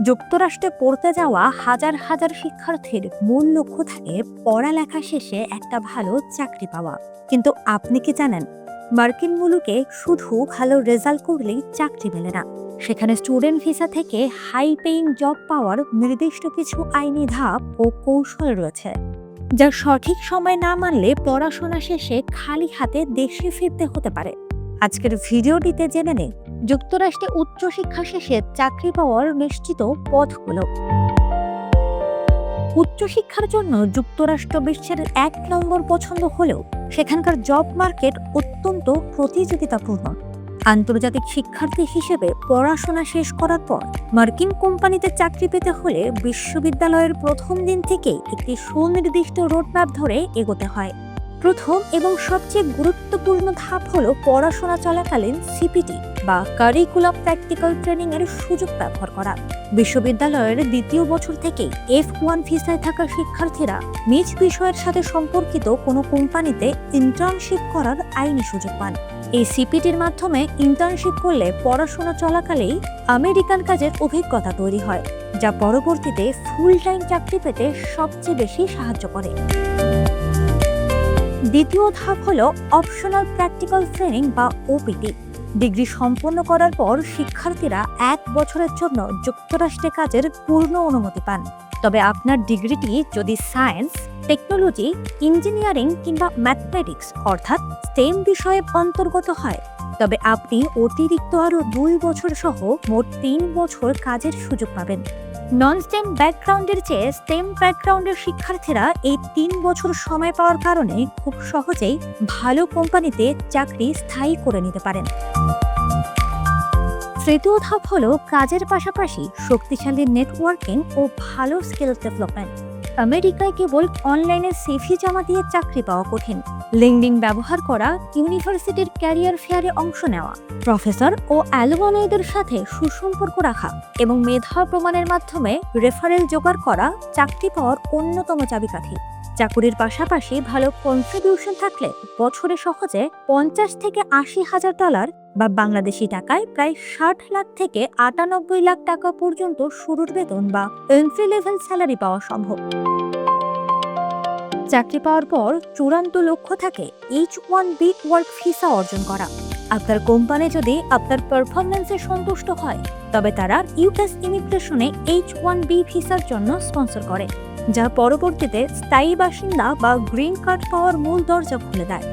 যুক্তরাষ্ট্রে পড়তে যাওয়া হাজার হাজার শিক্ষার্থীর মূল লক্ষ্য থাকে পড়ালেখা শেষে একটা ভালো চাকরি পাওয়া। কিন্তু আপনি কি জানেন, মার্কিন মুলুকে শুধু ভালো রেজাল্ট করলেই চাকরি মেলে না। সেখানে স্টুডেন্ট ভিসা থেকে হাই পেইং জব পাওয়ার নির্দিষ্ট কিছু আইনি ধাপ ও কৌশল রয়েছে, যা সঠিক সময় না মানলে পড়াশোনা শেষে খালি হাতে দেশে ফিরতে হতে পারে। আজকের ভিডিওটিতে জেনে নিন যুক্তরাষ্ট্রে উচ্চশিক্ষা শেষে চাকরি পাওয়ার নিশ্চিত পথগুলো। উচ্চশিক্ষার জন্য যুক্তরাষ্ট্র বিশ্বের ১ নম্বর পছন্দ হলেও সেখানকার জব মার্কেট অত্যন্ত প্রতিযোগিতাপূর্ণ। আন্তর্জাতিক শিক্ষার্থী হিসেবে পড়াশোনা শেষ করার পর মার্কিন কোম্পানিতে চাকরি পেতে হলে বিশ্ববিদ্যালয়ের প্রথম দিন থেকেই একটি সুনির্দিষ্ট রোডম্যাপ ধরে এগোতে হয়। প্রথম এবং সবচেয়ে গুরুত্বপূর্ণ ধাপ হলো পড়াশোনা চলাকালীন সিপিটি বা কারিকুলাম প্র্যাকটিক্যাল ট্রেনিং এর সুযোগ ব্যবহার করা। বিশ্ববিদ্যালয়ের দ্বিতীয় বছর থেকেই F1 ভিসায় থাকা শিক্ষার্থীরা নিজ বিষয়ের সাথে সম্পর্কিত কোনো কোম্পানিতে ইন্টার্নশিপ করার আইনি সুযোগ পান। এই সিপিটির মাধ্যমে ইন্টার্নশিপ করলে পড়াশোনা চলাকালেই আমেরিকান কাজের অভিজ্ঞতা তৈরি হয়, যা পরবর্তীতে ফুল টাইম চাকরি পেতে সবচেয়ে বেশি সাহায্য করে। দ্বিতীয় ধাপ হলো অপশনাল প্র্যাকটিক্যাল ট্রেনিং বা ওপিটি। ডিগ্রি সম্পন্ন করার পর শিক্ষার্থীরা 1 বছরের জন্য যুক্তরাষ্ট্রে কাজের পূর্ণ অনুমতি পান। তবে আপনার ডিগ্রিটি যদি সায়েন্স, টেকনোলজি, ইঞ্জিনিয়ারিং কিংবা ম্যাথমেটিক্স অর্থাৎ স্টেম বিষয়ে অন্তর্গত হয়, তবে আপনি অতিরিক্ত আরও 2 বছর সহ মোট 3 বছর কাজের সুযোগ পাবেন। নন স্টেম ব্যাকগ্রাউন্ডের চেয়ে স্টেম ব্যাকগ্রাউন্ডের শিক্ষার্থীরা এই 3 বছর সময় পাওয়ার কারণে খুব সহজেই ভালো কোম্পানিতে চাকরি স্থায়ী করে নিতে পারেন। তৃতীয় ধাপ হলো কাজের পাশাপাশি শক্তিশালী নেটওয়ার্কিং ও ভালো স্কিল ডেভেলপমেন্ট। আমেরিকায় কেবল অনলাইনে সিভি জমা দিয়ে চাকরি পাওয়া কঠিন। লিঙ্কডইন ব্যবহার করা, ইউনিভার্সিটির ক্যারিয়ার ফেয়ারে অংশ নেওয়া, প্রফেসর ও অ্যালুমনাইদের সাথে সুসম্পর্ক রাখা এবং মেধা প্রমাণের মাধ্যমে রেফারেল জোগাড় করা চাকরি পাওয়ার অন্যতম চাবিকাঠি। চাকুরির পাশাপাশি ভালো কন্ট্রিবিউশন থাকলে বছরে সহজে 50 থেকে 80 হাজার ডলার বা বাংলাদেশি টাকায় প্রায় 60 লাখ থেকে 98 লাখ টাকা পর্যন্ত শুরুর বেতন বা এন্ট্রি লেভেল স্যালারি পাওয়া সম্ভব। চাকরি পাওয়ার পর চূড়ান্ত লক্ষ্য থাকে H1B ওয়ার্ক ভিসা অর্জন করা। আপনার কোম্পানি যদি আপনার পারফরম্যান্সে সন্তুষ্ট হয়, তবে তারা ইউএস ইমিগ্রেশনে H1B ভিসার জন্য স্পন্সর করে, যা পরবর্তীতে স্থায়ী বাসিন্দা বা গ্রিন কার্ড পাওয়ার মূল দরজা খুলে দেয়।